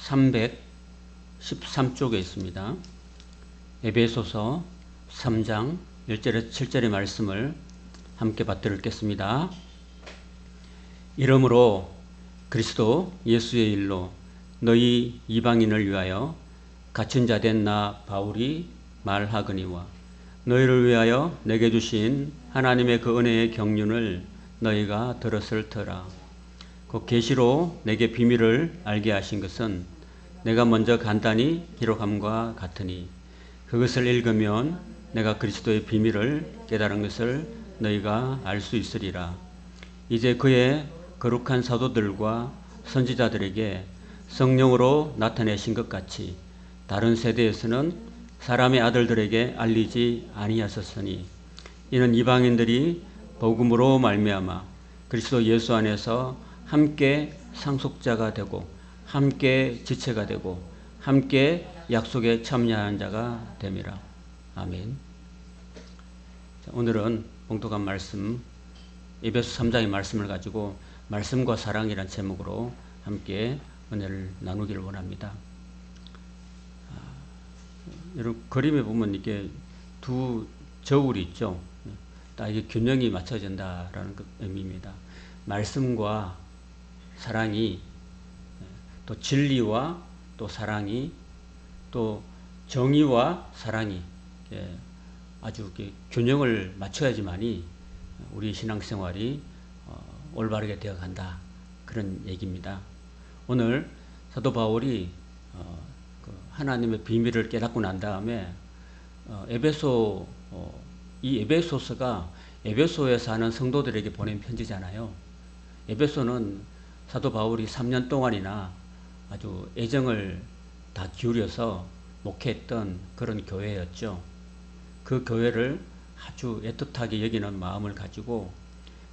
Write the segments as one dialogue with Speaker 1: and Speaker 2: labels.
Speaker 1: 313쪽에 있습니다. 에베소서 3장 1절에서 7절의 말씀을 함께 받들어 읽겠습니다. 이러므로 그리스도 예수의 일로 너희 이방인을 위하여 갇힌 자 된 나 바울이 말하거니와 너희를 위하여 내게 주신 하나님의 그 은혜의 경륜을 너희가 들었을 터라. 그 계시로 내게 비밀을 알게 하신 것은 내가 먼저 간단히 기록함과 같으니 그것을 읽으면 내가 그리스도의 비밀을 깨달은 것을 너희가 알 수 있으리라. 이제 그의 거룩한 사도들과 선지자들에게 성령으로 나타내신 것 같이 다른 세대에서는 사람의 아들들에게 알리지 아니하셨으니 이는 이방인들이 복음으로 말미암아 그리스도 예수 안에서 함께 상속자가 되고 함께 지체가 되고 함께 약속에 참여한 자가 됨이라. 아멘. 오늘은 봉독한 말씀 에베소 3장의 말씀을 가지고 말씀과 사랑이란 제목으로 함께 은혜를 나누기를 원합니다. 여러분 그림에 보면 이게 두 저울이 있죠. 딱 이게 균형이 맞춰진다라는 의미입니다. 말씀과 사랑이 또 진리와 또 사랑이 또 정의와 사랑이 아주 균형을 맞춰야지만이 우리 신앙생활이 올바르게 되어간다 그런 얘기입니다. 오늘 사도 바울이 하나님의 비밀을 깨닫고 난 다음에 이 에베소서가 에베소에 사는 성도들에게 보낸 편지잖아요. 에베소는 사도 바울이 3년 동안이나 아주 애정을 다 기울여서 목회했던 그런 교회였죠. 그 교회를 아주 애틋하게 여기는 마음을 가지고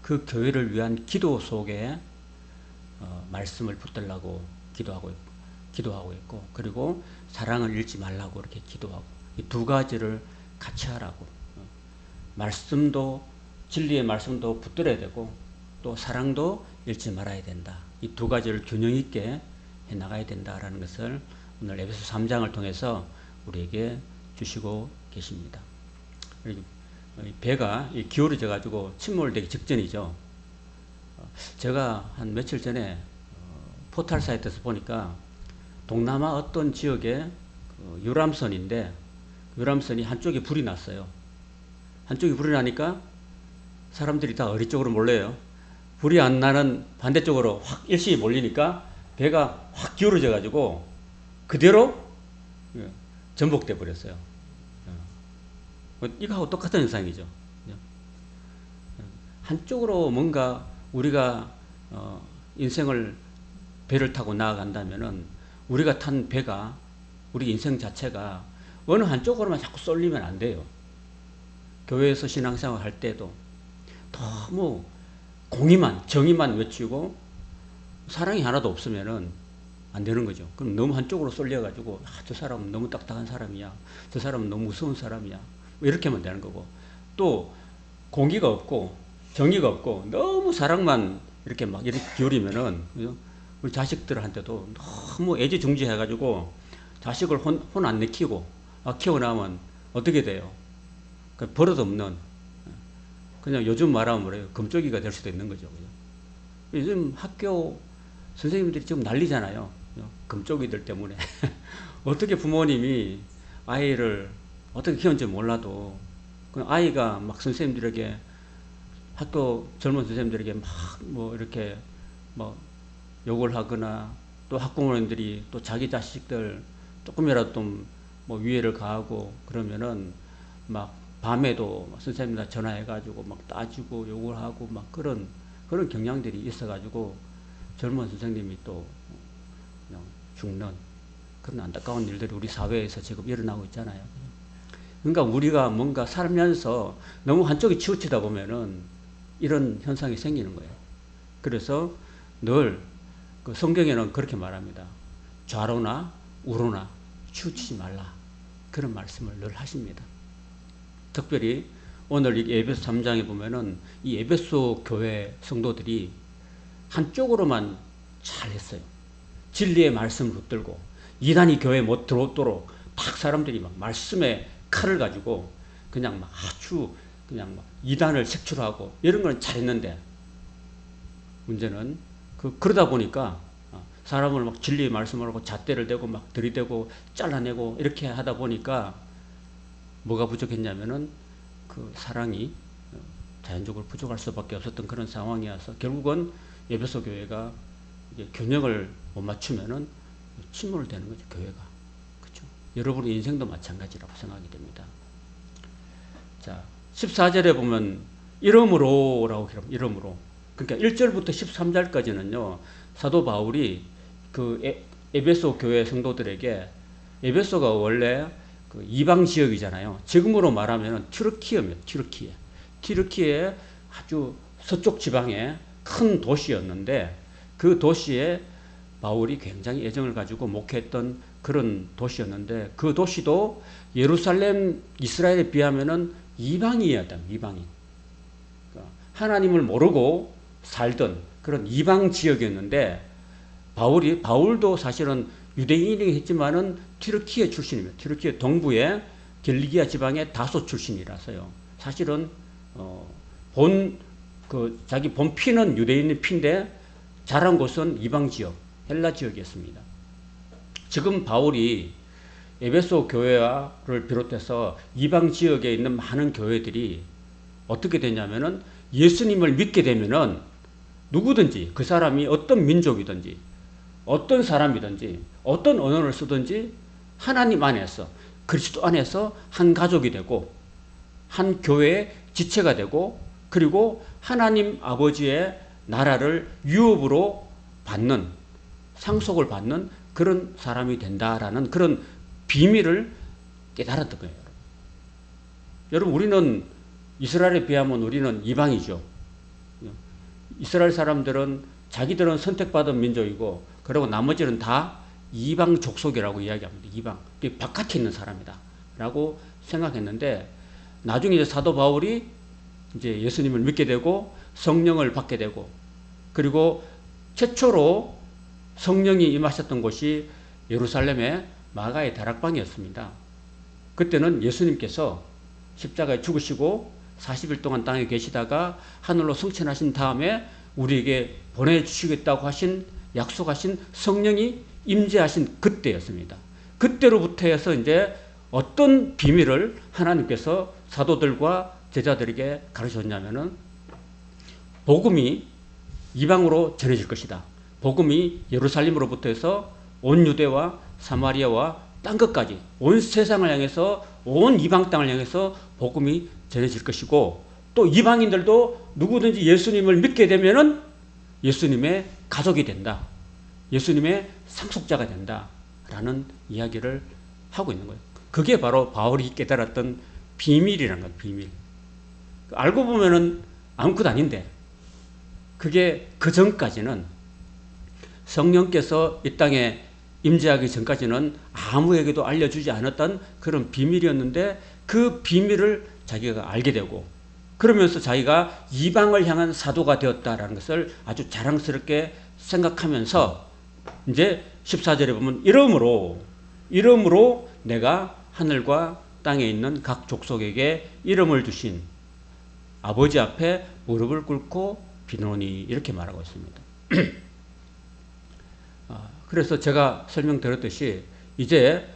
Speaker 1: 그 교회를 위한 기도 속에 말씀을 붙들라고 기도하고 있고 그리고 사랑을 잃지 말라고 이렇게 기도하고 이 두 가지를 같이 하라고 말씀도 진리의 말씀도 붙들어야 되고 또 사랑도 잃지 말아야 된다. 이 두 가지를 균형 있게 해 나가야 된다라는 것을 오늘 에베소 3장을 통해서 우리에게 주시고 계십니다. 배가 기울어져 가지고 침몰되기 직전이죠. 제가 한 며칠 전에 포털 사이트에서 보니까 동남아 어떤 지역에 유람선인데 유람선이 한쪽에 불이 났어요. 한쪽에 불이 나니까 사람들이 다 어디 쪽으로 몰려요. 불이 안 나는 반대쪽으로 확 일시에 몰리니까 배가 확 기울어져 가지고 그대로 전복돼 버렸어요. 이거하고 똑같은 현상이죠. 한쪽으로 뭔가 우리가 인생을 배를 타고 나아간다면은 우리가 탄 배가 우리 인생 자체가 어느 한쪽으로만 자꾸 쏠리면 안 돼요. 교회에서 신앙생활 할 때도 너무 공의만 정의만 외치고 사랑이 하나도 없으면은 안 되는 거죠. 그럼 너무 한쪽으로 쏠려가지고 저 사람은 너무 딱딱한 사람이야. 저 사람은 너무 무서운 사람이야. 이렇게 하면 되는 거고 또 공의가 없고 정의가 없고 너무 사랑만 이렇게 막 이렇게 기울이면은 우리 자식들한테도 너무 애지중지해가지고 자식을 혼 안 내키고 키우고 나면 어떻게 돼요? 버릇없는 그냥 요즘 말하면 뭐래요? 금쪽이가 될 수도 있는 거죠. 요즘 학교 선생님들이 지금 난리잖아요. 금쪽이들 때문에 어떻게 부모님이 아이를 어떻게 키우는지 몰라도 아이가 막 선생님들에게 학교 젊은 선생님들에게 막 뭐 이렇게 뭐 욕을 하거나 또 학부모님들이 또 자기 자식들 조금이라도 좀 뭐 위해를 가하고 그러면은 막 밤에도 선생님들 전화해가지고 막 따지고 욕을 하고 막 그런 경향들이 있어가지고 젊은 선생님이 또 그냥 죽는 그런 안타까운 일들이 우리 사회에서 지금 일어나고 있잖아요. 그러니까 우리가 뭔가 살면서 너무 한쪽이 치우치다 보면은 이런 현상이 생기는 거예요. 그래서 늘 그 성경에는 그렇게 말합니다. 좌로나 우로나 치우치지 말라. 그런 말씀을 늘 하십니다. 특별히 오늘 이 에베소 3장에 보면은 이 에베소 교회 성도들이 한쪽으로만 잘했어요. 진리의 말씀을 붙들고 이단이 교회에 못 들어오도록 딱 사람들이 막 말씀의 칼을 가지고 그냥 막 아주 그냥 막 이단을 색출하고 이런 건 잘했는데, 문제는 그러다 보니까 사람을 막 진리의 말씀을 하고 잣대를 대고 막 들이대고 잘라내고 이렇게 하다 보니까 뭐가 부족했냐면은 그 사랑이 자연적으로 부족할 수밖에 없었던 그런 상황이어서 결국은 에베소 교회가 이제 균형을 못 맞추면은 침몰되는 거죠, 교회가. 그렇죠? 여러분의 인생도 마찬가지라고 생각이 됩니다. 자, 14절에 보면 이러므로라고 기록합니다. 이러므로. 그러니까 1절부터 13절까지는요. 사도 바울이 그 에베소 교회 성도들에게, 에베소가 원래 그 이방 지역이잖아요. 지금으로 말하면 튀르키예입니다. 튀르키예 아주 서쪽 지방의 큰 도시였는데, 그 도시에 바울이 굉장히 애정을 가지고 목회했던 그런 도시였는데, 그 도시도 예루살렘 이스라엘에 비하면은 이방인이었다. 이방인. 그러니까 하나님을 모르고 살던 그런 이방 지역이었는데, 바울도 사실은 유대인이긴 했지만은 튀르키예 출신입니다. 튀르키예 동부의 길리기아 지방의 다소 출신이라서요. 사실은 자기 본 피는 유대인의 피인데 자란 곳은 이방 지역, 헬라 지역이었습니다. 지금 바울이 에베소 교회를 비롯해서 이방 지역에 있는 많은 교회들이 어떻게 되냐면은 예수님을 믿게 되면은 누구든지 그 사람이 어떤 민족이든지 어떤 사람이든지 어떤 언어를 쓰든지 하나님 안에서, 그리스도 안에서 한 가족이 되고 한 교회의 지체가 되고, 그리고 하나님 아버지의 나라를 유업으로 받는, 상속을 받는 그런 사람이 된다라는 그런 비밀을 깨달았던 거예요. 여러분, 우리는 이스라엘에 비하면 우리는 이방이죠. 이스라엘 사람들은 자기들은 선택받은 민족이고, 그리고 나머지는 다 이방 족속이라고 이야기합니다. 이방, 바깥에 있는 사람이다 라고 생각했는데, 나중에 이제 사도 바울이 이제 예수님을 믿게 되고 성령을 받게 되고, 그리고 최초로 성령이 임하셨던 곳이 예루살렘의 마가의 다락방이었습니다. 그때는 예수님께서 십자가에 죽으시고 40일 동안 땅에 계시다가 하늘로 승천하신 다음에 우리에게 보내주시겠다고 약속하신 성령이 임재하신 그때였습니다. 그때로부터 해서 이제 어떤 비밀을 하나님께서 사도들과 제자들에게 가르쳤냐면은, 복음이 이방으로 전해질 것이다. 복음이 예루살렘으로부터 해서 온 유대와 사마리아와 딴 것까지 온 세상을 향해서, 온 이방 땅을 향해서 복음이 전해질 것이고, 또 이방인들도 누구든지 예수님을 믿게 되면은 예수님의 가족이 된다. 예수님의 상속자가 된다. 라는 이야기를 하고 있는 거예요. 그게 바로 바울이 깨달았던 비밀이라는 거예요. 비밀. 알고 보면은 아무것도 아닌데, 그게 그 전까지는, 성령께서 이 땅에 임재하기 전까지는 아무에게도 알려주지 않았던 그런 비밀이었는데, 그 비밀을 자기가 알게 되고, 그러면서 자기가 이방을 향한 사도가 되었다라는 것을 아주 자랑스럽게 생각하면서, 이제 14절에 보면 이름으로 내가 하늘과 땅에 있는 각 족속에게 이름을 주신 아버지 앞에 무릎을 꿇고 비노니, 이렇게 말하고 있습니다. 그래서 제가 설명드렸듯이 이제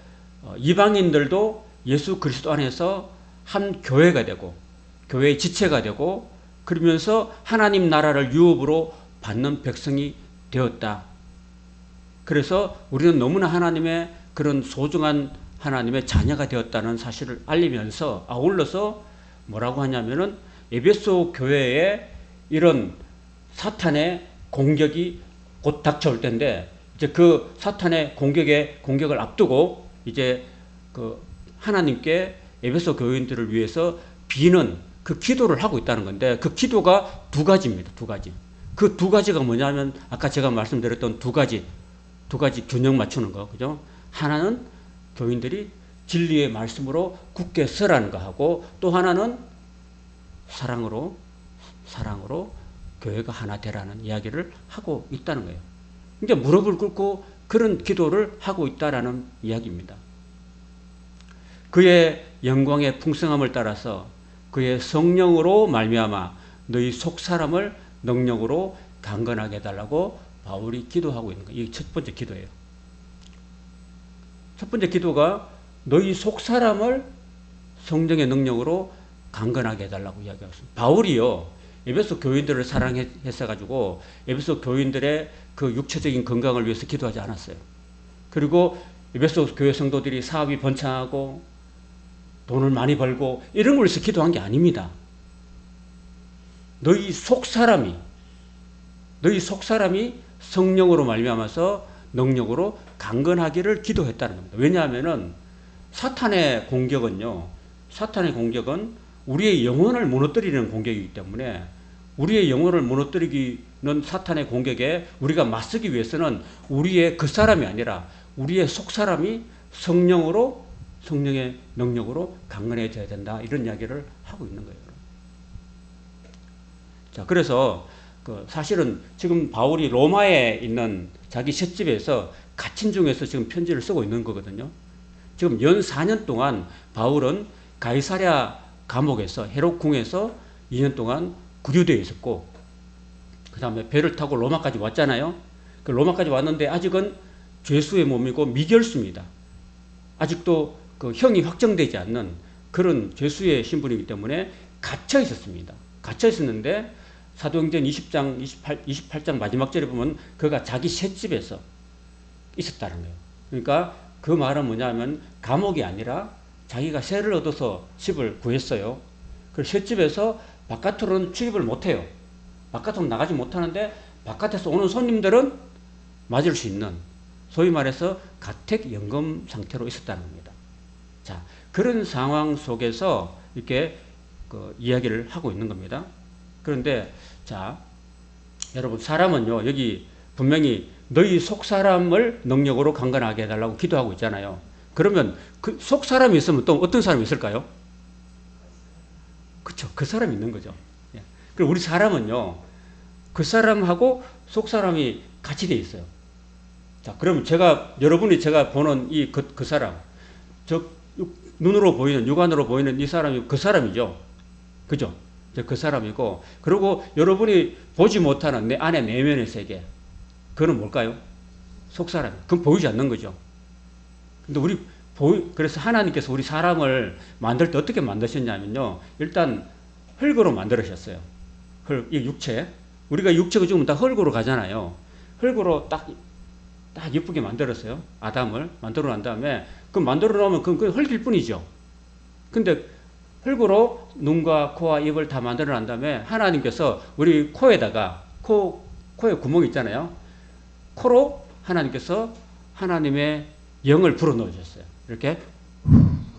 Speaker 1: 이방인들도 예수 그리스도 안에서 한 교회가 되고 교회의 지체가 되고, 그러면서 하나님 나라를 유업으로 받는 백성이 되었다. 그래서 우리는 너무나 하나님의 그런 소중한 하나님의 자녀가 되었다는 사실을 알리면서, 아울러서 뭐라고 하냐면은 에베소 교회에 이런 사탄의 공격이 곧 닥쳐올 텐데, 이제 그 사탄의 공격을 앞두고 이제 그 하나님께 에베소 교인들을 위해서 비는 그 기도를 하고 있다는 건데, 그 기도가 두 가지입니다. 두 가지. 그 두 가지가 뭐냐면 아까 제가 말씀드렸던 두 가지 균형 맞추는 거, 그죠? 하나는 교인들이 진리의 말씀으로 굳게 서라는 거 하고, 또 하나는 사랑으로 교회가 하나 되라는 이야기를 하고 있다는 거예요. 이제 무릎을 꿇고 그런 기도를 하고 있다라는 이야기입니다. 그의 영광의 풍성함을 따라서 그의 성령으로 말미암아 너희 속사람을 능력으로 강건하게 해달라고 바울이 기도하고 있는 거예요. 이게 첫 번째 기도예요. 첫 번째 기도가 너희 속사람을 성령의 능력으로 강건하게 해달라고 이야기하고 있습니다. 바울이요, 에베소 교인들을 사랑했어가지고 에베소 교인들의 그 육체적인 건강을 위해서 기도하지 않았어요. 그리고 에베소 교회 성도들이 사업이 번창하고 돈을 많이 벌고 이런 걸 위해서 기도한 게 아닙니다. 너희 속사람이 성령으로 말미암아서 능력으로 강건하기를 기도했다는 겁니다. 왜냐하면은 사탄의 공격은 우리의 영혼을 무너뜨리는 공격이기 때문에 우리의 영혼을 무너뜨리기는 사탄의 공격에 우리가 맞서기 위해서는 우리의 그 사람이 아니라 우리의 속사람이 성령의 능력으로 강건해져야 된다. 이런 이야기를 하고 있는 거예요. 자, 그래서 사실은 지금 바울이 로마에 있는 자기 셋집에서 갇힌 중에서 지금 편지를 쓰고 있는 거거든요. 지금 연 4년 동안 바울은 가이사랴 감옥에서 헤롯 궁에서 2년 동안 구류되어 있었고, 그 다음에 배를 타고 로마까지 왔잖아요. 그 로마까지 왔는데 아직은 죄수의 몸이고 미결수입니다. 아직도 그 형이 확정되지 않는 그런 죄수의 신분이기 때문에 갇혀 있었습니다. 갇혀 있었는데 사도행전 20장, 28장 마지막 절에 보면 그가 자기 셋집에서 있었다는 거예요. 그러니까 그 말은 뭐냐면 감옥이 아니라 자기가 세를 얻어서 집을 구했어요. 그래서 셋집에서 바깥으로는 출입을 못해요. 바깥으로 나가지 못하는데 바깥에서 오는 손님들은 맞을 수 있는, 소위 말해서 가택연금 상태로 있었다는 겁니다. 자, 그런 상황 속에서 이렇게 이야기를 하고 있는 겁니다. 그런데 자, 여러분, 사람은요, 여기 분명히 너희 속사람을 능력으로 강건하게 해달라고 기도하고 있잖아요. 그러면 그 속사람이 있으면 또 어떤 사람이 있을까요? 그렇죠. 그 사람이 있는 거죠. 그리고 우리 사람은요, 그 사람하고 속사람이 같이 돼 있어요. 자, 그러면 여러분이 제가 보는 그 사람, 눈으로 보이는, 육안으로 보이는 이 사람이 그 사람이죠. 그죠? 그 사람이고, 그리고 여러분이 보지 못하는 내 안의 내면의 세계, 그건 뭘까요? 속사람. 그건 보이지 않는 거죠. 근데 그래서 하나님께서 우리 사람을 만들 때 어떻게 만드셨냐면요, 일단 흙으로 만들으셨어요. 이 육체. 우리가 육체가 죽으면 다 흙으로 가잖아요. 흙으로 딱 예쁘게 만들었어요. 아담을 만들어 난 다음에, 만들어 놓으면 그건 흙일 뿐이죠. 근데 흙으로 눈과 코와 입을 다 만들어 난 다음에 하나님께서 우리 코에다가, 코에 구멍이 있잖아요. 코로 하나님께서 하나님의 영을 불어 넣어주셨어요. 이렇게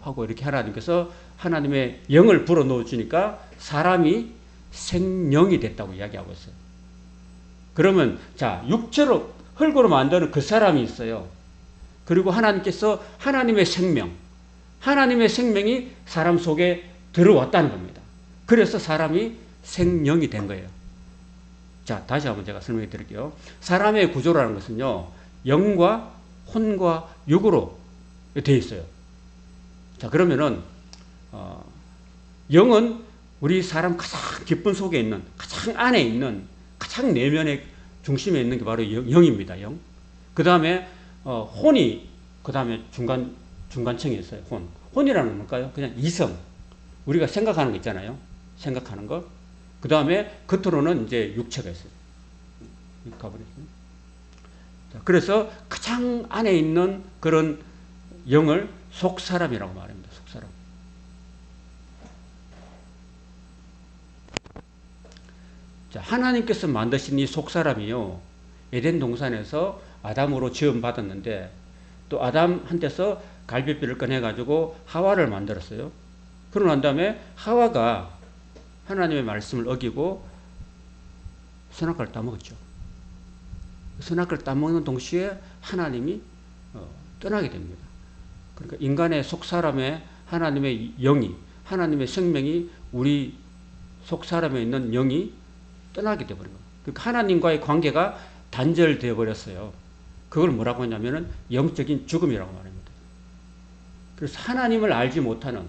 Speaker 1: 하고 이렇게 하나님께서 하나님의 영을 불어 넣어주니까 사람이 생명이 됐다고 이야기하고 있어요. 그러면 자, 육체로 흙으로 만드는 그 사람이 있어요. 그리고 하나님께서 하나님의 생명이 사람 속에 들어왔다는 겁니다. 그래서 사람이 생명이 된 거예요. 자, 다시 한번 제가 설명해 드릴게요. 사람의 구조라는 것은요, 영과 혼과 육으로 되어 있어요. 자, 그러면은 영은 우리 사람 가장 깊은 속에 있는, 가장 안에 있는, 가장 내면의 중심에 있는 게 바로 영입니다. 영. 그 다음에 혼이 그 다음에 중간층에 있어요. 혼이라는 건 뭘까요? 그냥 이성. 우리가 생각하는 거 있잖아요. 생각하는 거. 그 다음에 겉으로는 이제 육체가 있어요. 가버렸어요. 그래서 가장 안에 있는 그런 영을 속사람이라고 말합니다. 속사람. 자, 하나님께서 만드신 이 속사람이요, 에덴 동산에서 아담으로 지음받았는데, 또 아담한테서 갈비뼈를 꺼내가지고 하와를 만들었어요. 그러고 난 다음에 하와가 하나님의 말씀을 어기고 선악과를 따먹었죠. 선악과를 따먹는 동시에 하나님이 떠나게 됩니다. 그러니까 인간의 속사람에 하나님의 영이, 하나님의 생명이 우리 속사람에 있는 영이 떠나게 되어버린 거예요. 그러니까 하나님과의 관계가 단절되어 버렸어요. 그걸 뭐라고 하냐면은 영적인 죽음이라고 말합니다. 그래서 하나님을 알지 못하는,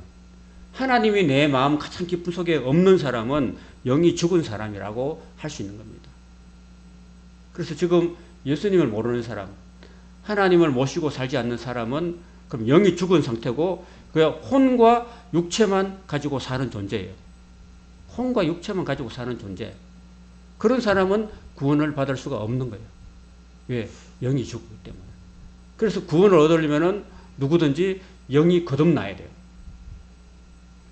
Speaker 1: 하나님이 내 마음 가장 깊은 속에 없는 사람은 영이 죽은 사람이라고 할 수 있는 겁니다. 그래서 지금 예수님을 모르는 사람, 하나님을 모시고 살지 않는 사람은 그럼 영이 죽은 상태고 그냥 혼과 육체만 가지고 사는 존재예요. 혼과 육체만 가지고 사는 존재. 그런 사람은 구원을 받을 수가 없는 거예요. 왜? 영이 죽기 때문에. 그래서 구원을 얻으려면은 누구든지 영이 거듭나야 돼요.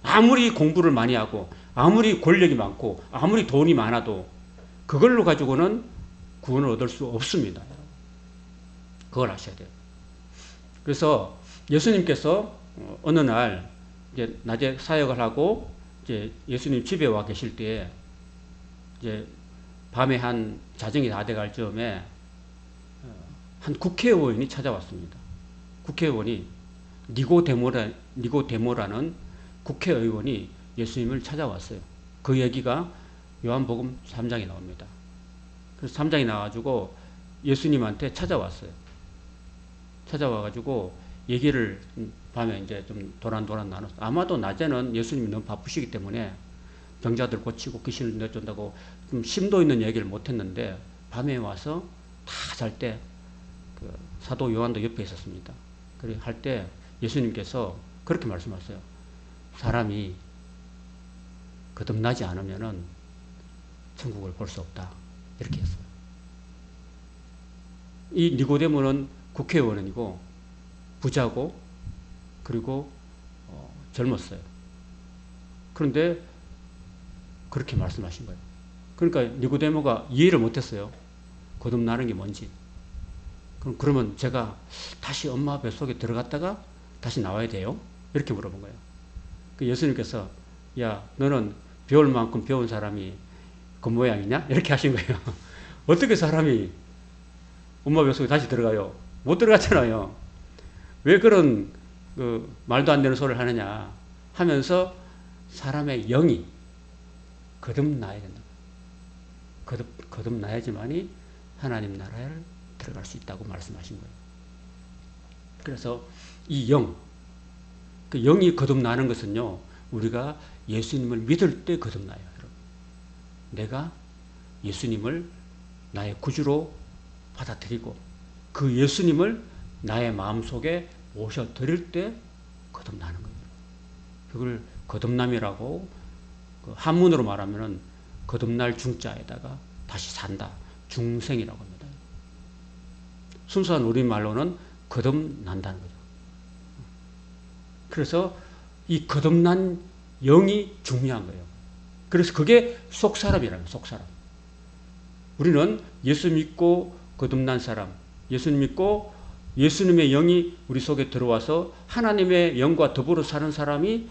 Speaker 1: 아무리 공부를 많이 하고 아무리 권력이 많고 아무리 돈이 많아도 그걸로 가지고는 구원을 얻을 수 없습니다. 그걸 아셔야 돼요. 그래서 예수님께서 어느 날 이제 낮에 사역을 하고 이제 예수님 집에 와 계실 때에 이제 밤에 한 자정이 다 돼갈 즈음에 한 국회의원이 찾아왔습니다. 국회의원이 니고데모라는 국회의원이 예수님을 찾아왔어요. 그 얘기가 요한복음 3장에 나옵니다. 그래서 3장에 나와가지고 예수님한테 찾아왔어요. 찾아와가지고 얘기를 밤에 이제 좀 도란도란 나눴어요. 아마도 낮에는 예수님이 너무 바쁘시기 때문에 병자들 고치고 귀신을 내쫓는다고 좀 심도 있는 얘기를 못했는데 밤에 와서 다 잘 때 그 사도 요한도 옆에 있었습니다. 그래 할 때 예수님께서 그렇게 말씀하셨어요. 사람이 거듭나지 않으면은 천국을 볼 수 없다. 이렇게 했어요. 이 니고데모는 국회의원이고 부자고 그리고 젊었어요. 그런데 그렇게 말씀하신 거예요. 그러니까 니고데모가 이해를 못했어요. 거듭나는 게 뭔지. 그러면 제가 다시 엄마 뱃속에 들어갔다가 다시 나와야 돼요? 이렇게 물어본 거예요. 그 예수님께서 야 너는 배울 만큼 배운 사람이 그 모양이냐? 이렇게 하신 거예요. 어떻게 사람이 엄마 뱃속에 다시 들어가요? 못 들어갔잖아요. 왜 그런 그 말도 안 되는 소리를 하느냐 하면서 사람의 영이 거듭나야 된다. 거듭나야지만이 하나님 나라에 들어갈 수 있다고 말씀하신 거예요. 그래서 이 영, 그 영이 거듭나는 것은요, 우리가 예수님을 믿을 때 거듭나요, 여러분. 내가 예수님을 나의 구주로 받아들이고 그 예수님을 나의 마음속에 모셔드릴 때 거듭나는 거예요. 그걸 거듭남이라고 그 한문으로 말하면은 거듭날 중자에다가 다시 산다. 중생이라고 합니다. 순수한 우리말로는 거듭난다는 거죠. 그래서 이 거듭난 영이 중요한 거예요. 그래서 그게 속사람이라는 거예요. 속사람. 우리는 예수 믿고 거듭난 사람, 예수님 믿고 예수님의 영이 우리 속에 들어와서 하나님의 영과 더불어 사는 사람이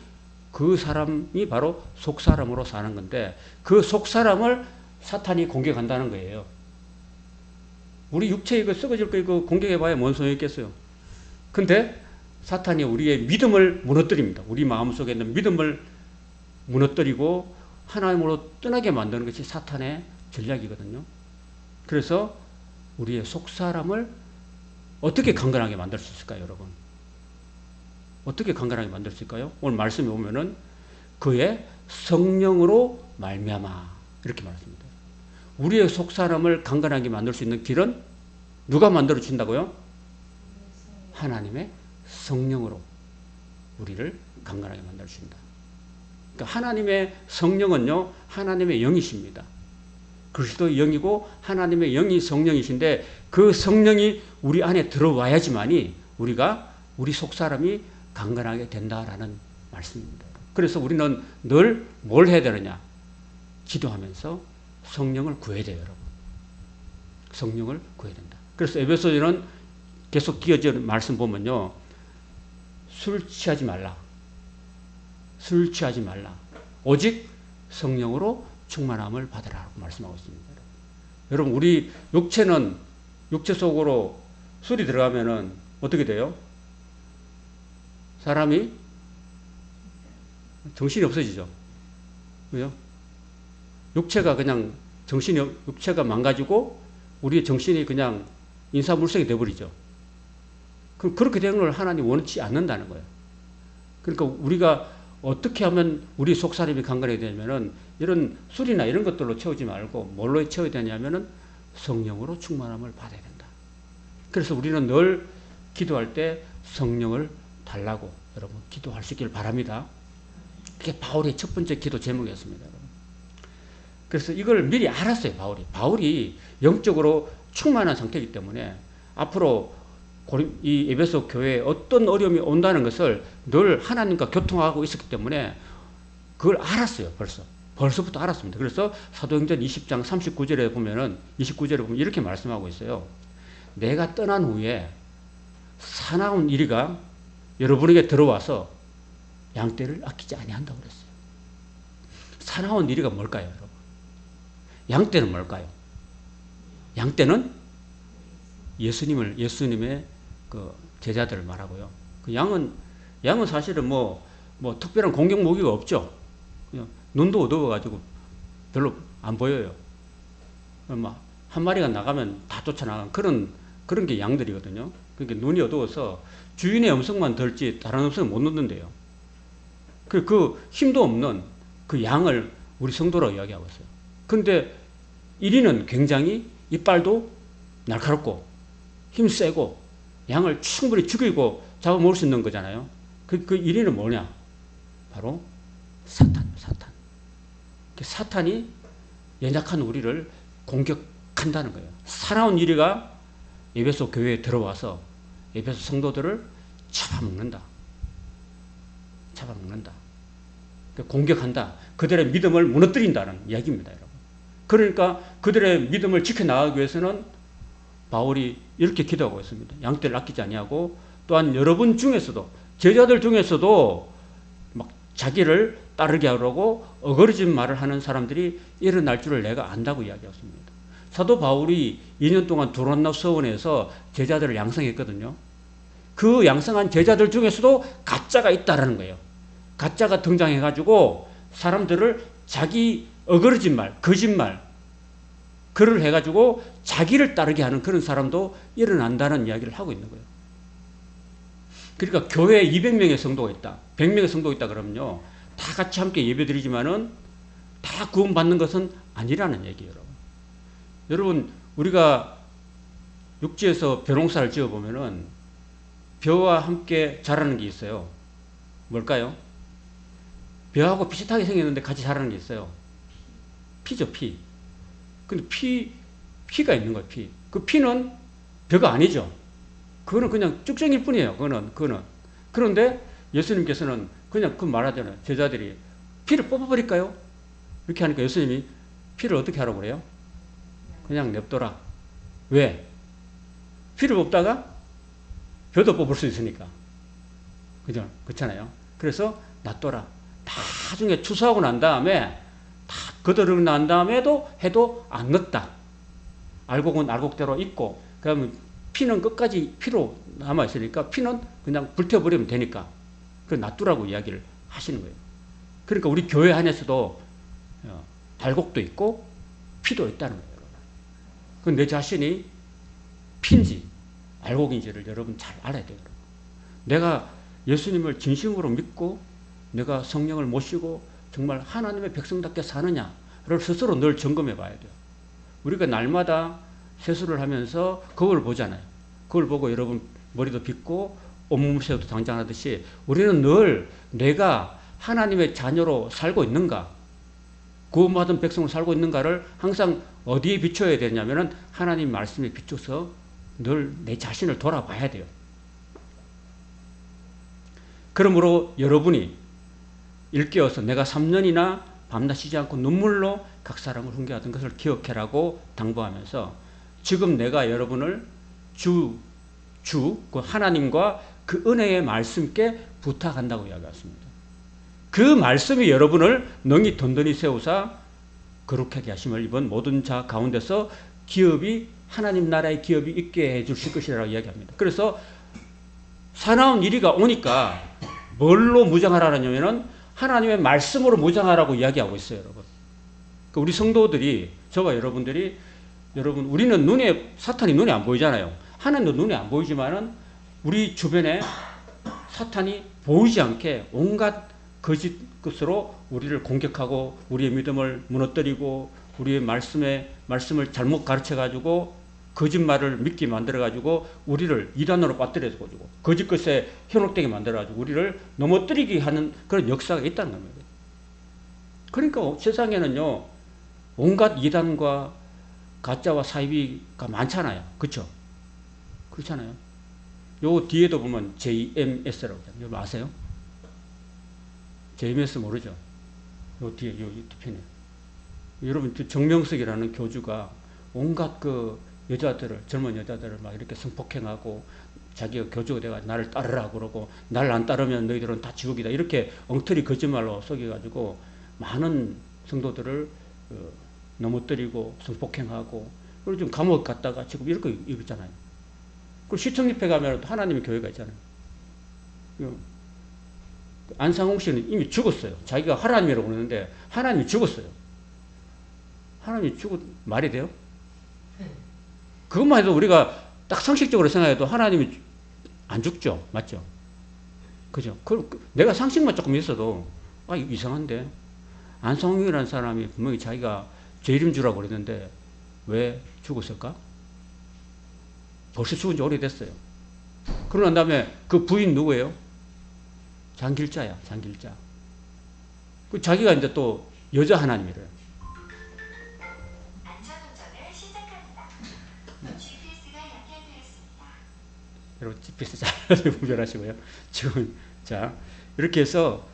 Speaker 1: 그 사람이 바로 속사람으로 사는 건데 그 속사람을 사탄이 공격한다는 거예요. 우리 육체 이거 썩어질 거 이거 공격해봐야 뭔 소용이 있겠어요. 근데 사탄이 우리의 믿음을 무너뜨립니다. 우리 마음속에 있는 믿음을 무너뜨리고 하나님으로 떠나게 만드는 것이 사탄의 전략이거든요. 그래서 우리의 속사람을 어떻게 강건하게 만들 수 있을까요, 여러분? 어떻게 강건하게 만들 수 있을까요? 오늘 말씀에 보면은 그의 성령으로 말미암아 이렇게 말했습니다. 우리의 속사람을 강건하게 만들 수 있는 길은 누가 만들어 준다고요? 하나님의 성령으로 우리를 강건하게 만들 수 있다. 그러니까 하나님의 성령은요, 하나님의 영이십니다. 그리스도의 영이고 하나님의 영이 성령이신데 그 성령이 우리 안에 들어와야지만이 우리가 우리 속사람이 강건하게 된다라는 말씀입니다. 그래서 우리는 늘 뭘 해야 되느냐? 기도하면서 성령을 구해야 돼요, 여러분. 성령을 구해야 된다. 그래서 에베소서는 계속 기어지는 말씀 보면요. 술 취하지 말라. 술 취하지 말라. 오직 성령으로 충만함을 받으라고 말씀하고 있습니다. 여러분, 우리 육체는 육체 속으로 술이 들어가면은 어떻게 돼요? 사람이 정신이 없어지죠. 왜요? 육체가 그냥 육체가 망가지고 우리의 정신이 그냥 인사물색이 돼버리죠. 그럼 그렇게 되는 걸 하나님 원치 않는다는 거예요. 그러니까 우리가 어떻게 하면 우리 속사람이 강건하게 되냐면은 이런 술이나 이런 것들로 채우지 말고 뭘로 채워야 되냐면은 성령으로 충만함을 받아야 된다. 그래서 우리는 늘 기도할 때 성령을 달라고 여러분 기도할 수 있기를 바랍니다. 그게 바울의 첫 번째 기도 제목이었습니다. 여러분. 그래서 이걸 미리 알았어요. 바울이 영적으로 충만한 상태이기 때문에 앞으로 이 에베소 교회에 어떤 어려움이 온다는 것을 늘 하나님과 교통하고 있었기 때문에 그걸 알았어요. 벌써부터 알았습니다. 그래서 사도행전 20장 29절에 보면 이렇게 말씀하고 있어요. 내가 떠난 후에 사나운 이리가 여러분에게 들어와서 양떼를 아끼지 아니한다고 그랬어요. 사나운 이리가 뭘까요, 여러분? 양떼는 뭘까요? 양떼는 예수님의 그 제자들을 말하고요. 그 양은 사실은 뭐 특별한 공격 무기가 없죠. 그냥 눈도 어두워가지고 별로 안 보여요. 한 마리가 나가면 다 쫓아나간 그런 게 양들이거든요. 그러니까 눈이 어두워서 주인의 음성만 들지 다른 음성을 못 듣는데요. 그 힘도 없는 그 양을 우리 성도라고 이야기하고 있어요. 그런데 1위는 굉장히 이빨도 날카롭고 힘 세고 양을 충분히 죽이고 잡아먹을 수 있는 거잖아요. 그 1위는 뭐냐? 바로 사탄. 사탄이 연약한 우리를 공격한다는 거예요. 사나운 1위가 에베소 교회에 들어와서 에베소 성도들을 잡아먹는다. 공격한다. 그들의 믿음을 무너뜨린다는 이야기입니다, 여러분. 그러니까 그들의 믿음을 지켜나가기 위해서는 바울이 이렇게 기도하고 있습니다. 양떼를 아끼지 아니하고 또한 여러분 중에서도 제자들 중에서도 막 자기를 따르게 하려고 어거리진 말을 하는 사람들이 일어날 줄을 내가 안다고 이야기했습니다. 사도 바울이 2년 동안 두란노 서원에서 제자들을 양성했거든요. 그 양성한 제자들 중에서도 가짜가 있다라는 거예요. 가짜가 등장해가지고 사람들을 자기 어거리진 말, 거짓말, 그를 해가지고 자기를 따르게 하는 그런 사람도 일어난다는 이야기를 하고 있는 거예요. 그러니까 교회에 200명의 성도가 있다, 100명의 성도가 있다 그러면요, 다 같이 함께 예배드리지만은 다 구원받는 것은 아니라는 얘기예요, 여러분. 여러분, 우리가 육지에서 벼농사를 지어보면은 벼와 함께 자라는 게 있어요. 뭘까요? 벼하고 비슷하게 생겼는데 같이 자라는 게 있어요. 피죠, 피. 근데 피가 있는 거예요, 피. 그 피는 벼가 아니죠. 그거는 그냥 쭉정일 뿐이에요, 그거는. 그런데 예수님께서는 그냥 그 말하잖아요. 제자들이 피를 뽑아버릴까요? 이렇게 하니까 예수님이 피를 어떻게 하라고 그래요? 그냥 냅둬라. 왜? 피를 뽑다가 벼도 뽑을 수 있으니까. 그죠? 그렇잖아요. 그래서 놔둬라. 나중에 추수하고 난 다음에 다 거들어 난 다음에도 해도 안 넣었다. 알곡은 알곡대로 있고, 그러면 피는 끝까지 피로 남아있으니까 피는 그냥 불태워버리면 되니까. 그 놔두라고 이야기를 하시는 거예요. 그러니까 우리 교회 안에서도 알곡도 있고 피도 있다는 거예요. 그 내 자신이 피인지 알곡인지를 여러분 잘 알아야 돼요. 내가 예수님을 진심으로 믿고 내가 성령을 모시고 정말 하나님의 백성답게 사느냐를 스스로 늘 점검해 봐야 돼요. 우리가 날마다 세수를 하면서 거울 보잖아요. 그걸 보고 여러분 머리도 빗고 온몸새도 당장하듯이 우리는 늘 내가 하나님의 자녀로 살고 있는가, 구원받은 백성으로 살고 있는가를 항상 어디에 비춰야 되냐면은 하나님 말씀에 비춰서 늘 내 자신을 돌아봐야 돼요. 그러므로 여러분이 일깨워서 내가 3년이나 밤낮 쉬지 않고 눈물로 각 사람을 훈계하던 것을 기억해라고 당부하면서 지금 내가 여러분을 그 하나님과 그 은혜의 말씀께 부탁한다고 이야기했습니다. 그 말씀이 여러분을 능히 든든히 세우사 거룩하게 하심을 입은 모든 자 가운데서 기업이 하나님 나라의 기업이 있게 해주실 것이라고 이야기합니다. 그래서 사나운 이리가 오니까 뭘로 무장하라냐면은 하나님의 말씀으로 무장하라고 이야기하고 있어요, 여러분. 우리 성도들이, 저와 여러분들이, 여러분, 우리는 사탄이 눈에 안 보이잖아요. 하나님도 눈에 안 보이지만은 우리 주변에 사탄이 보이지 않게 온갖 거짓 것으로 우리를 공격하고 우리의 믿음을 무너뜨리고 우리의 말씀을 잘못 가르쳐 가지고 거짓말을 믿게 만들어 가지고 우리를 이단으로 빠뜨려 가지고 거짓 것에 현혹되게 만들어 가지고 우리를 넘어뜨리게 하는 그런 역사가 있다는 겁니다. 그러니까 세상에는요 온갖 이단과 가짜와 사이비가 많잖아요. 그렇죠? 그렇잖아요. 요 뒤에도 보면 JMS라고 하잖아요. 이거 아세요? JMS 모르죠? 요 뒤에 요 뒤편에 여러분 정명석이라는 교주가 온갖 그 여자들을 젊은 여자들을 막 이렇게 성폭행하고 자기가 교주가 돼가 나를 따르라 그러고 나를 안 따르면 너희들은 다 지옥이다 이렇게 엉터리 거짓말로 속여가지고 많은 성도들을 넘어뜨리고 성폭행하고 그리고 좀 감옥 갔다가 지금 이렇게 있잖아요. 그리고 시청립회 가면 또 하나님의 교회가 있잖아요. 안상홍 씨는 이미 죽었어요. 자기가 하나님이라고 그러는데 하나님이 죽었어요. 하나님이 죽은 말이 돼요? 그것만 해도 우리가 딱 상식적으로 생각해도 하나님이 안 죽죠. 맞죠? 그죠? 내가 상식만 조금 있어도 아 이거 이상한데 안상홍이라는 사람이 분명히 자기가 제 이름 주라고 그랬는데 왜 죽었을까? 벌써 죽은 지 오래됐어요. 그러고 난 다음에 그 부인 누구예요? 장길자야, 장길자. 자기가 이제 또 여자 하나님이래요.
Speaker 2: 안전운전을 시작합니다. GPS가 연결되었습니다.
Speaker 1: 여러분 GPS 잘 구별하시고요. 지금 자 이렇게 해서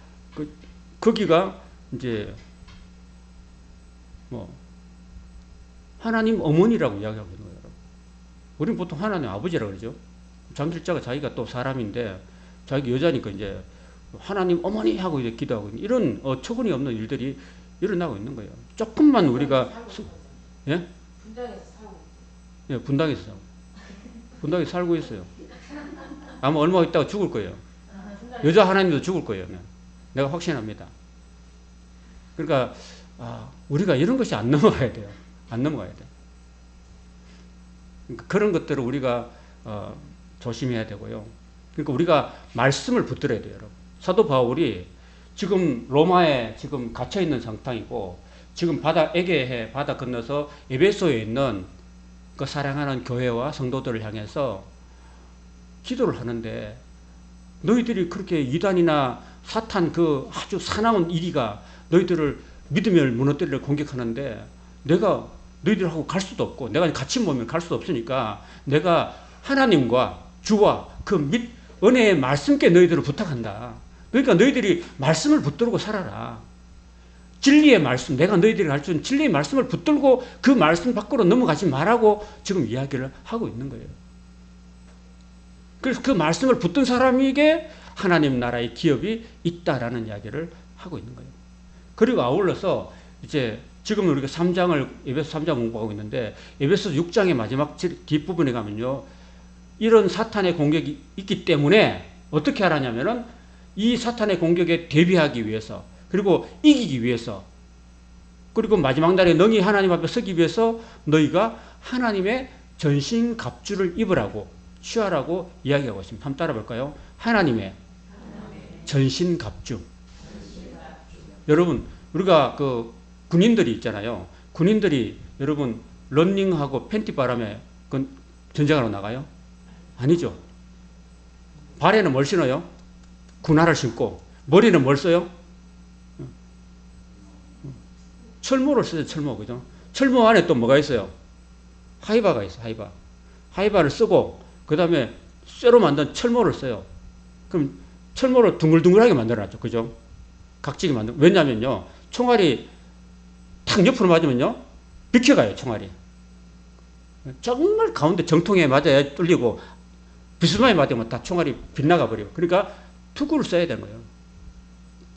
Speaker 1: 거기가 이제 뭐 하나님 어머니라고 이야기하고 있는 거예요. 우리는 보통 하나님 아버지라고 그러죠. 장길자가 자기가 또 사람인데 자기 여자니까 이제 하나님 어머니 하고 이제 기도하고 있는 이런 어처구니 없는 일들이 일어나고 있는 거예요. 조금만 우리가 예?
Speaker 3: 분당에서 살고
Speaker 1: 예, 분당에서 살고 있어요. 아마 얼마 있다가 죽을 거예요. 여자 하나님도 죽을 거예요. 내가 확신합니다. 그러니까 우리가 이런 것이 안 넘어가야 돼요. 안 넘어가야 돼요. 그러니까 그런 것들을 우리가 조심해야 되고요. 그러니까 우리가 말씀을 붙들어야 돼요, 여러분. 사도 바울이 지금 로마에 지금 갇혀 있는 상황이고 지금 에게해 바다 건너서 에베소에 있는 그 사랑하는 교회와 성도들을 향해서 기도를 하는데 너희들이 그렇게 이단이나 사탄 그 아주 사나운 이리가 너희들을 믿음을 무너뜨리려 공격하는데 내가 너희들하고 갈 수도 없고 내가 같이 모이면 갈 수도 없으니까 내가 하나님과 주와 그 은혜의 말씀께 너희들을 부탁한다. 그러니까 너희들이 말씀을 붙들고 살아라. 진리의 말씀, 내가 너희들이 가르치는 진리의 말씀을 붙들고 그 말씀 밖으로 넘어가지 말라고 지금 이야기를 하고 있는 거예요. 그래서 그 말씀을 붙든 사람에게 하나님 나라의 기업이 있다라는 이야기를 하고 있는 거예요. 그리고 아울러서 이제 지금 우리가 에베소 3장 공부하고 있는데 에베소 6장의 마지막 뒷부분에 가면요. 이런 사탄의 공격이 있기 때문에 어떻게 하라냐면은 이 사탄의 공격에 대비하기 위해서 그리고 이기기 위해서 그리고 마지막 날에 능히 하나님 앞에 서기 위해서 너희가 하나님의 전신갑주를 입으라고 취하라고 이야기하고 있습니다. 한번 따라 볼까요? 하나님의 전신갑주. 여러분 우리가 그 군인들이 있잖아요. 군인들이 여러분 런닝하고 팬티 바람에 전쟁하러 나가요? 아니죠. 발에는 뭘 신어요? 군화를 신고 머리는 뭘 써요? 철모를 써요. 철모. 그죠? 철모 안에 또 뭐가 있어요? 하이바가 있어요. 하이바를 쓰고 그 다음에 쇠로 만든 철모를 써요. 그럼 철모를 둥글둥글하게 만들어놨죠. 그죠? 각지게 왜냐면요. 총알이 탁 옆으로 맞으면요. 비켜가요. 총알이. 정말 가운데 정통에 맞아야 뚫리고 비스마에 맞으면 다 총알이 빗나가 버려요. 그러니까 투구를 써야 되는 거예요.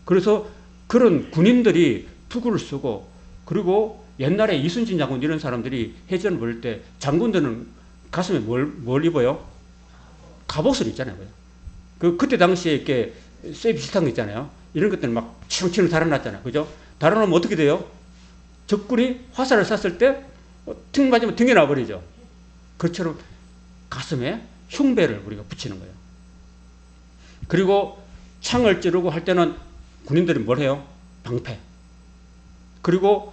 Speaker 1: 그래서 그런 군인들이 투구를 쓰고 그리고 옛날에 이순신 장군 이런 사람들이 해전을 벌일 때 장군들은 가슴에 뭘 입어요? 갑옷을 입잖아요. 그때 당시에 이렇게 쇠 비슷한 거 있잖아요. 이런 것들은 막 치렁치렁 달아놨잖아요. 그죠? 달아놓으면 어떻게 돼요? 적군이 화살을 쐈을 때 튕 맞으면 등에 나버리죠. 그처럼 가슴에 흉배를 우리가 붙이는 거예요. 그리고 창을 찌르고 할 때는 군인들이 뭘 해요? 방패. 그리고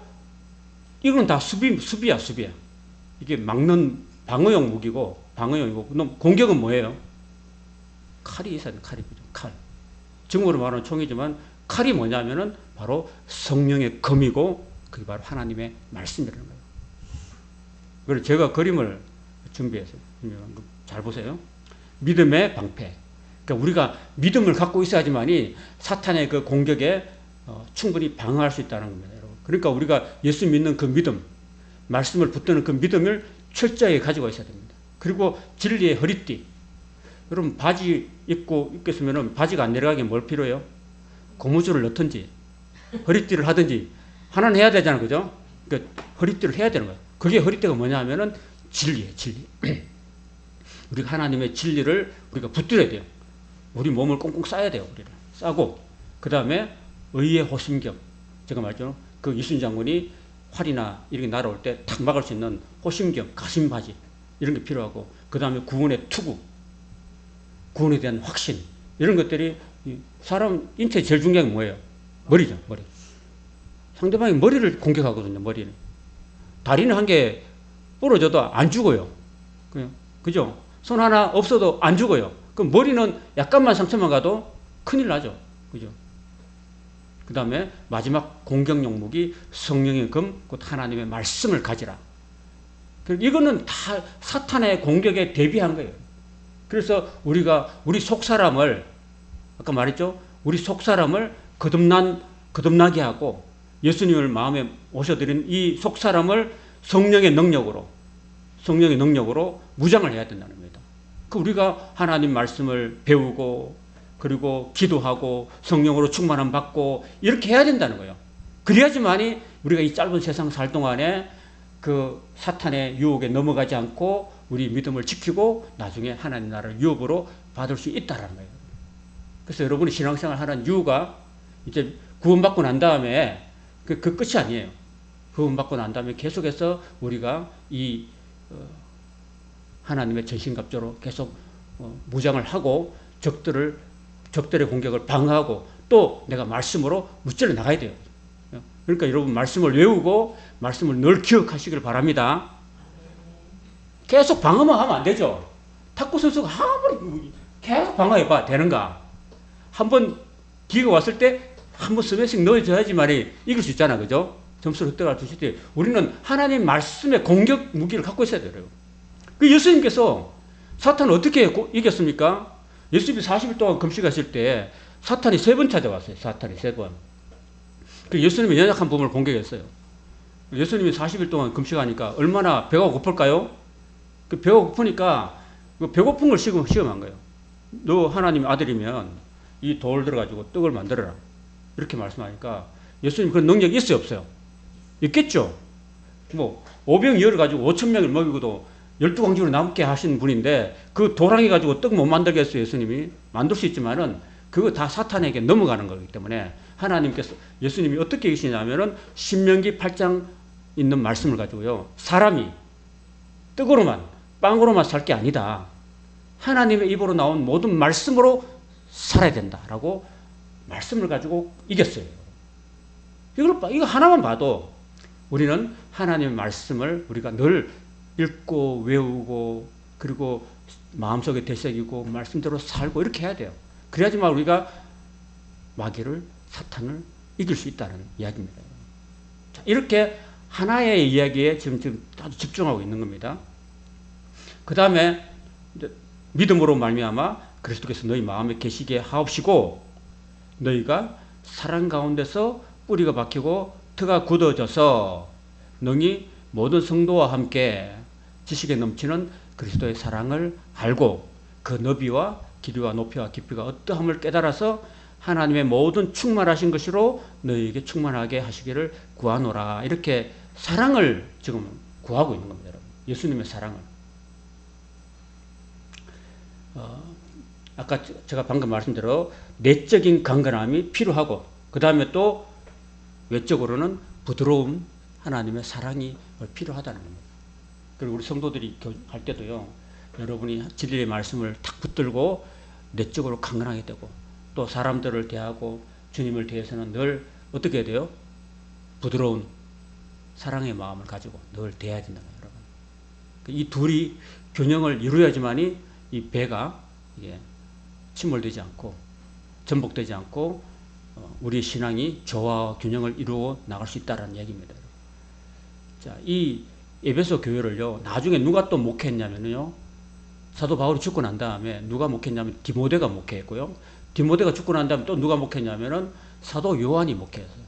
Speaker 1: 이건 다 수비야. 이게 막는 방어용 무기고, 방어용이고, 공격은 뭐예요? 칼이 있어야 돼, 칼. 증오로 말하는 총이지만, 칼이 뭐냐면은 바로 성령의 검이고, 그게 바로 하나님의 말씀이라는 거예요. 그래서 제가 그림을 준비했어요. 잘 보세요. 믿음의 방패. 그러니까 우리가 믿음을 갖고 있어야지만이 사탄의 그 공격에 충분히 방어할 수 있다는 겁니다, 여러분. 그러니까 우리가 예수 믿는 그 믿음, 말씀을 붙드는 그 믿음을 철저히 가지고 있어야 됩니다. 그리고 진리의 허리띠. 여러분 바지 입고 있겠으면 바지가 안 내려가게 뭘 필요해요? 고무줄을 넣든지 허리띠를 하든지 하나는 해야 되잖아요, 그죠? 그러니까 허리띠를 해야 되는 거예요. 그게 허리띠가 뭐냐 하면은 진리예요, 진리. 우리가 하나님의 진리를 우리가 붙들어야 돼요. 우리 몸을 꽁꽁 싸야 돼요, 우리를. 싸고, 그 다음에 의의 호심경. 제가 말했죠. 그 이순 장군이 활이나 이렇게 날아올 때 탁 막을 수 있는 호심경, 가심바지. 이런 게 필요하고, 그 다음에 구원의 투구. 구원에 대한 확신. 이런 것들이 사람 인체 제일 중요한 게 뭐예요? 머리죠, 머리. 상대방이 머리를 공격하거든요, 머리는. 다리는 한 개 부러져도 안 죽어요. 그죠? 손 하나 없어도 안 죽어요. 그럼 머리는 약간만 상처만 가도 큰일 나죠. 그죠? 그 다음에 마지막 공격용 무기 성령의 검, 곧 하나님의 말씀을 가지라. 이거는 다 사탄의 공격에 대비한 거예요. 그래서 우리가 우리 속사람을, 아까 말했죠? 우리 속사람을 거듭나게 하고 예수님을 마음에 오셔드린 이 속사람을 성령의 능력으로 무장을 해야 된다는 겁니다. 그 우리가 하나님 말씀을 배우고 그리고 기도하고 성령으로 충만함 받고 이렇게 해야 된다는 거예요. 그래야지만이 우리가 이 짧은 세상 살 동안에 그 사탄의 유혹에 넘어가지 않고 우리 믿음을 지키고 나중에 하나님 나라를 유업으로 받을 수 있다는 거예요. 그래서 여러분이 신앙생활 하는 이유가 이제 구원받고 난 다음에 그 끝이 아니에요. 구원받고 난 다음에 계속해서 우리가 이 하나님의 전신갑주로 계속 무장을 하고 적들의 공격을 방어하고 또 내가 말씀으로 무찌러 나가야 돼요. 그러니까 여러분 말씀을 외우고 말씀을 늘 기억하시길 바랍니다. 계속 방어만 하면 안 되죠. 탁구 선수가 아무리 계속 방어해봐 되는가? 한번 기회가 왔을 때 한번 스매싱 넣어줘야지만이 이길 수 있잖아, 그죠? 점수를 획득할 수 있을 때 우리는 하나님 말씀의 공격 무기를 갖고 있어야 돼요. 그 예수님께서 사탄을 어떻게 이겼습니까? 예수님이 40일 동안 금식하실 때 사탄이 3번 찾아왔어요. 사탄이 3번. 그 예수님이 연약한 부분을 공격했어요. 예수님이 40일 동안 금식하니까 얼마나 배가 고플까요? 그 배가 고프니까 그 배고픈 걸 시험한 거예요. 너 하나님 아들이면 이 돌 들어가지고 떡을 만들어라. 이렇게 말씀하니까 예수님 그런 능력이 있어요, 없어요? 있겠죠? 뭐, 5병 가지고 5,000명을 먹이고도 12광주로 남게 하신 분인데 그 도랑이 가지고 떡 못 만들겠어요, 예수님이? 만들 수 있지만은 그거 다 사탄에게 넘어가는 거기 때문에 하나님께서, 예수님이 어떻게 계시냐면은 신명기 8장 있는 말씀을 가지고요. 사람이 떡으로만, 빵으로만 살 게 아니다. 하나님의 입으로 나온 모든 말씀으로 살아야 된다라고 말씀을 가지고 이겼어요. 이거 하나만 봐도 우리는 하나님의 말씀을 우리가 늘 읽고 외우고 그리고 마음속에 되새기고 말씀대로 살고 이렇게 해야 돼요. 그래야지만 우리가 마귀를, 사탄을 이길 수 있다는 이야기입니다. 자, 이렇게 하나의 이야기에 지금 아주 집중하고 있는 겁니다. 그 다음에 믿음으로 말미암아 그리스도께서 너희 마음에 계시게 하옵시고 너희가 사랑 가운데서 뿌리가 박히고 터가 굳어져서 능히 모든 성도와 함께 지식에 넘치는 그리스도의 사랑을 알고 그 너비와 길이와 높이와 깊이가 어떠함을 깨달아서 하나님의 모든 충만하신 것으로 너희에게 충만하게 하시기를 구하노라. 이렇게 사랑을 지금 구하고 있는 겁니다, 여러분. 예수님의 사랑을. 아까 제가 방금 말씀대로 내적인 강건함이 필요하고 그 다음에 또 외적으로는 부드러움, 하나님의 사랑이 필요하다는 겁니다. 그리고 우리 성도들이 할 때도요, 여러분이 진리의 말씀을 탁 붙들고 내적으로 강건하게 되고 또 사람들을 대하고 주님을 대해서는 늘 어떻게 해야 돼요? 부드러운 사랑의 마음을 가지고 늘 대해야 된다, 여러분. 이 둘이 균형을 이루어야지만이 이 배가 침몰되지 않고 전복되지 않고 우리의 신앙이 조화와 균형을 이루어 나갈 수 있다는 얘기입니다. 자, 이 에베소 교회를요, 나중에 누가 또 목회했냐면요, 사도 바울이 죽고 난 다음에 누가 목회했냐면 디모데가 목회했고요. 디모데가 죽고 난 다음에 또 누가 목회했냐면은 사도 요한이 목회했어요.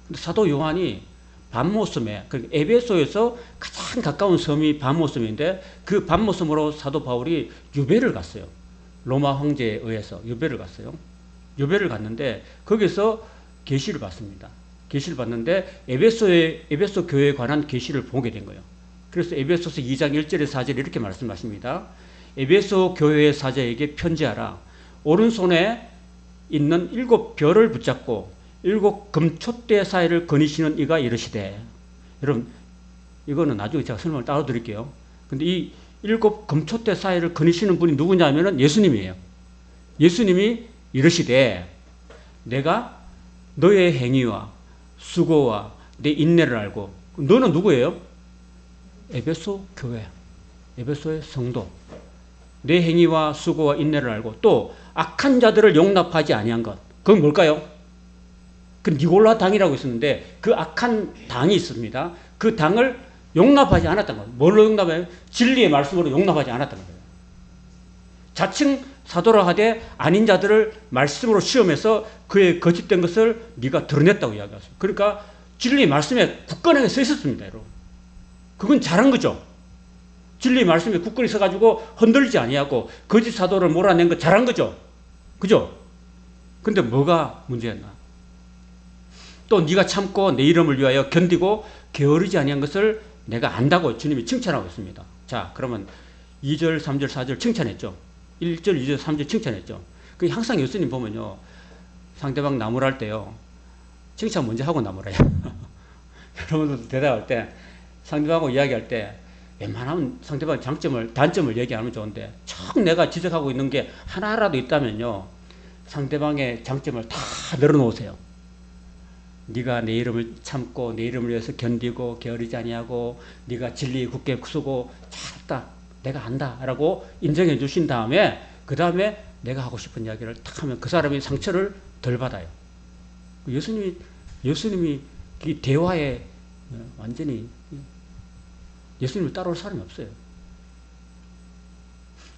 Speaker 1: 근데 사도 요한이 반모섬에, 그러니까 에베소에서 가장 가까운 섬이 반모섬인데 그 반모섬으로 사도 바울이 유배를 갔어요. 로마 황제에 의해서 유배를 갔어요. 유배를 갔는데 거기서 계시를 받습니다. 계시를 받는데 에베소 교회에 관한 계시를 보게 된 거예요. 그래서 에베소서 2장 1절에 4절에 이렇게 말씀하십니다. 에베소 교회의 사자에게 편지하라. 오른손에 있는 7별을 붙잡고 7 금촛대 사이를 거니시는 이가 이르시되. 여러분, 이거는 나중에 제가 설명을 따로 드릴게요. 근데 이 7 금촛대 사이를 거니시는 분이 누구냐면은 예수님이에요. 예수님이 이르시되 내가 너의 행위와 수고와 내 인내를 알고. 너는 누구예요? 에베소 교회, 에베소의 성도. 내 행위와 수고와 인내를 알고 또 악한 자들을 용납하지 아니한 것. 그건 뭘까요? 그 니골라 당이라고 있었는데 그 악한 당이 있습니다. 그 당을 용납하지 않았던 거예요. 뭘로 용납해요? 진리의 말씀으로 용납하지 않았던 거예요. 자칭 사도라 하되 아닌 자들을 말씀으로 시험해서 그의 거짓된 것을 네가 드러냈다고 이야기했어요. 그러니까 진리의 말씀에 굳건하게 서 있었습니다, 여러분. 그건 잘한 거죠. 진리의 말씀에 굳건히 서가지고 흔들리지 아니하고 거짓 사도를 몰아낸 거 잘한 거죠. 그죠? 근데 뭐가 문제였나? 또 네가 참고 내 이름을 위하여 견디고 게으르지 아니한 것을 내가 안다고 주님이 칭찬하고 있습니다. 자, 그러면 2절, 3절, 4절 칭찬했죠. 1절, 2절, 3절 칭찬했죠. 그 항상 예수님 보면요, 상대방 나무랄 때요, 칭찬 먼저 하고 나무래요. 여러분들 대답할 때, 상대방하고 이야기할 때, 웬만하면 상대방 장점을, 단점을 얘기하면 좋은데, 척 내가 지적하고 있는 게 하나라도 있다면요, 상대방의 장점을 다 늘어놓으세요. 네가 내 이름을 참고 내 이름을 위해서 견디고 게으르지 아니하고 네가 진리에 굳게 서고 잘했다, 내가 안다 라고 인정해 주신 다음에 그 다음에 내가 하고 싶은 이야기를 탁 하면 그 사람이 상처를 덜 받아요. 예수님이 이 대화에 완전히 예수님을 따라올 사람이 없어요.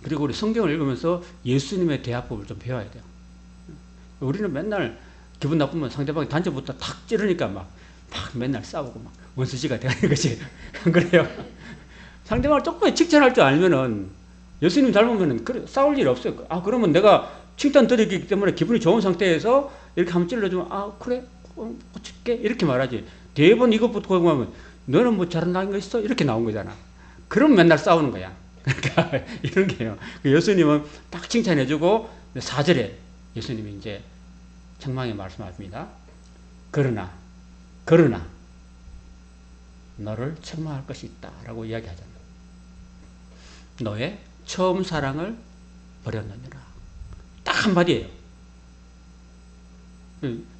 Speaker 1: 그리고 우리 성경을 읽으면서 예수님의 대화법을 좀 배워야 돼요. 우리는 맨날 기분 나쁘면 상대방이 단점부터 탁 찌르니까 막 맨날 싸우고 막 원수지가 되는 거지. 그래요. 상대방을 조금만 칭찬할 줄 알면은 예수님 닮으면은 그래, 싸울 일 없어요. 아, 그러면 내가 칭찬 드리기 때문에 기분이 좋은 상태에서 이렇게 한번 찔러주면, 아, 그래, 고칠게. 이렇게 말하지. 대번 이것부터 공부하면 너는 뭐 잘한다는 거 있어? 이렇게 나온 거잖아. 그럼 맨날 싸우는 거야. 그러니까 이런 게요. 예수님은 딱 칭찬해주고 4절에 예수님이 이제 책망에 말씀하십니다. 그러나 너를 책망할 것이 있다 라고 이야기하잖아요. 너의 처음 사랑을 버렸느니라. 딱 한마디예요.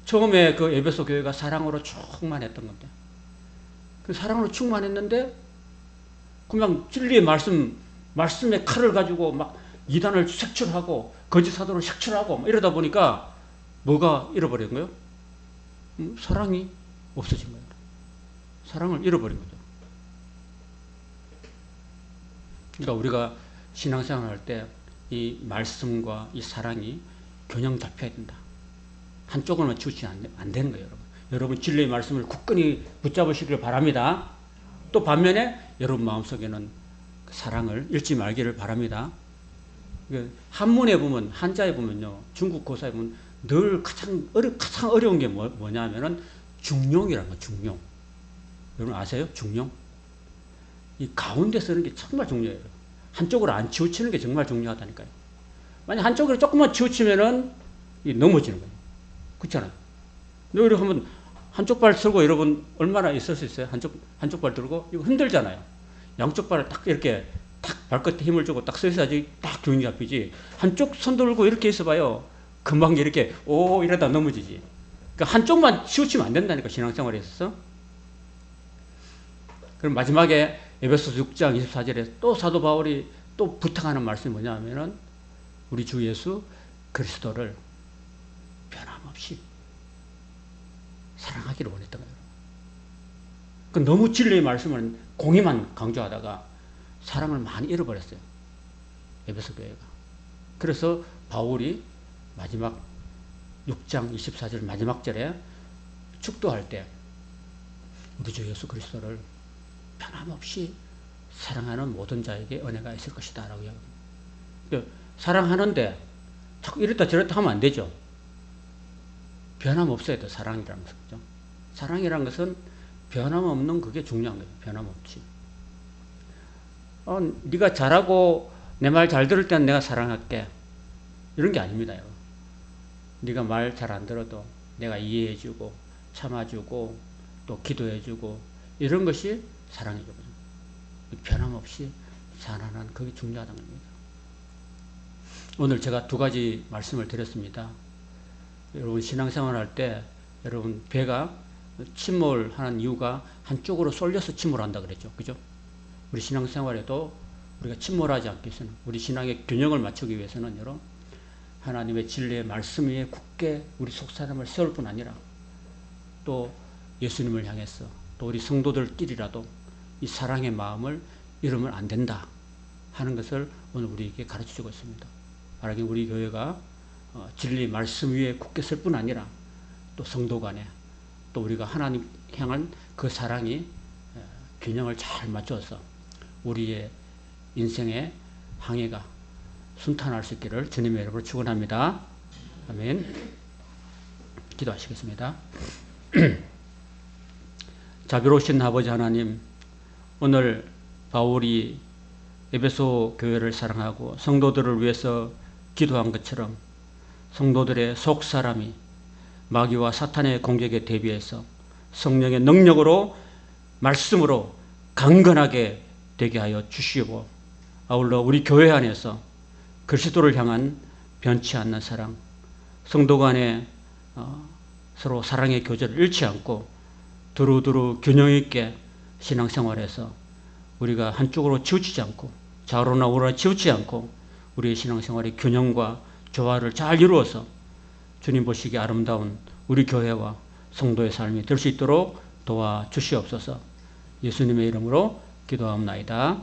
Speaker 1: 처음에 그 에베소 교회가 사랑으로 충만했던 건데, 그 사랑으로 충만했는데 그냥 진리의 말씀의 칼을 가지고 막 이단을 색출하고 거짓 사도를 색출하고 이러다 보니까 뭐가 잃어버린 거예요? 사랑이 없어진 거예요. 사랑을 잃어버린 거죠. 그러니까 우리가 신앙생활 할 때 이 말씀과 이 사랑이 균형 잡혀야 된다. 한쪽으로만 치우치면 안 되는 거예요, 여러분. 여러분 진리의 말씀을 굳건히 붙잡으시길 바랍니다. 또 반면에 여러분 마음속에는 사랑을 잃지 말기를 바랍니다. 한문에 보면, 한자에 보면요, 중국 고사에 보면 늘 가장 어려운 게 뭐냐면은 중용이라는 거예요, 중용. 여러분 아세요? 중용? 이 가운데 쓰는 게 정말 중요해요. 한쪽으로 안 치우치는 게 정말 중요하다니까요. 만약 한쪽으로 조금만 치우치면은 넘어지는 거예요. 그렇잖아요. 이렇게 하면 한쪽 발 들고 여러분 얼마나 있을 수 있어요? 한쪽 발 들고 이거 흔들잖아요. 양쪽 발을 딱 이렇게 딱 발끝에 힘을 주고 딱 서야지 딱 균이 잡히지. 한쪽 손 들고 이렇게 있어봐요. 금방 이렇게 오 이러다 넘어지지. 그러니까 한쪽만 치우치면 안 된다니까 신앙생활에 있어서. 그럼 마지막에 에베소서 6장 24절에 또 사도 바울이 또 부탁하는 말씀이 뭐냐면은 우리 주 예수 그리스도를 변함없이 사랑하기를 원했던 거예요. 그 너무 진리의 말씀을 공의만 강조하다가 사랑을 많이 잃어버렸어요. 에베소 교회가. 그래서 바울이 마지막 6장 24절 마지막 절에 축도할 때 우리 주 예수 그리스도를 변함없이 사랑하는 모든 자에게 은혜가 있을 것이다 라고 이야기합니다. 사랑하는데 자꾸 이랬다 저랬다 하면 안 되죠. 변함없어야 돼. 사랑이라는 것은. 그죠? 사랑이라는 것은 변함없는 그게 중요한 거예요. 변함없이. 네가 잘하고 내 말 잘 들을 때는 내가 사랑할게. 이런 게 아닙니다. 네가 말 잘 안 들어도 내가 이해해주고 참아주고 또 기도해주고 이런 것이 사랑이죠. 변함없이 사랑하는 그게 중요하다는 겁니다. 오늘 제가 두 가지 말씀을 드렸습니다. 여러분 신앙생활 할 때 여러분 배가 침몰하는 이유가 한쪽으로 쏠려서 침몰한다 그랬죠. 그죠? 우리 신앙생활에도 우리가 침몰하지 않기 위해서는 우리 신앙의 균형을 맞추기 위해서는 여러분 하나님의 진리의 말씀 위에 굳게 우리 속사람을 세울 뿐 아니라 또 예수님을 향해서 또 우리 성도들끼리라도 이 사랑의 마음을 잃으면 안 된다 하는 것을 오늘 우리에게 가르쳐주고 있습니다. 만약에 우리 교회가 진리 말씀 위에 굳게 설 뿐 아니라 또 성도 간에 또 우리가 하나님 향한 그 사랑이 균형을 잘 맞춰서 우리의 인생의 항해가 순탄할 수 있기를 주님의 이름으로 축원합니다. 아멘. 기도하시겠습니다. 자비로우신 아버지 하나님, 오늘 바울이 에베소 교회를 사랑하고 성도들을 위해서 기도한 것처럼 성도들의 속사람이 마귀와 사탄의 공격에 대비해서 성령의 능력으로 말씀으로 강건하게 되게 하여 주시고 아울러 우리 교회 안에서 그리스도를 향한 변치 않는 사랑, 성도 간에 서로 사랑의 교제를 잃지 않고 두루두루 균형 있게 신앙생활에서 우리가 한쪽으로 치우치지 않고 좌우로나 우로나 치우치지 않고 우리의 신앙생활의 균형과 조화를 잘 이루어서 주님 보시기에 아름다운 우리 교회와 성도의 삶이 될 수 있도록 도와주시옵소서. 예수님의 이름으로 기도하옵나이다.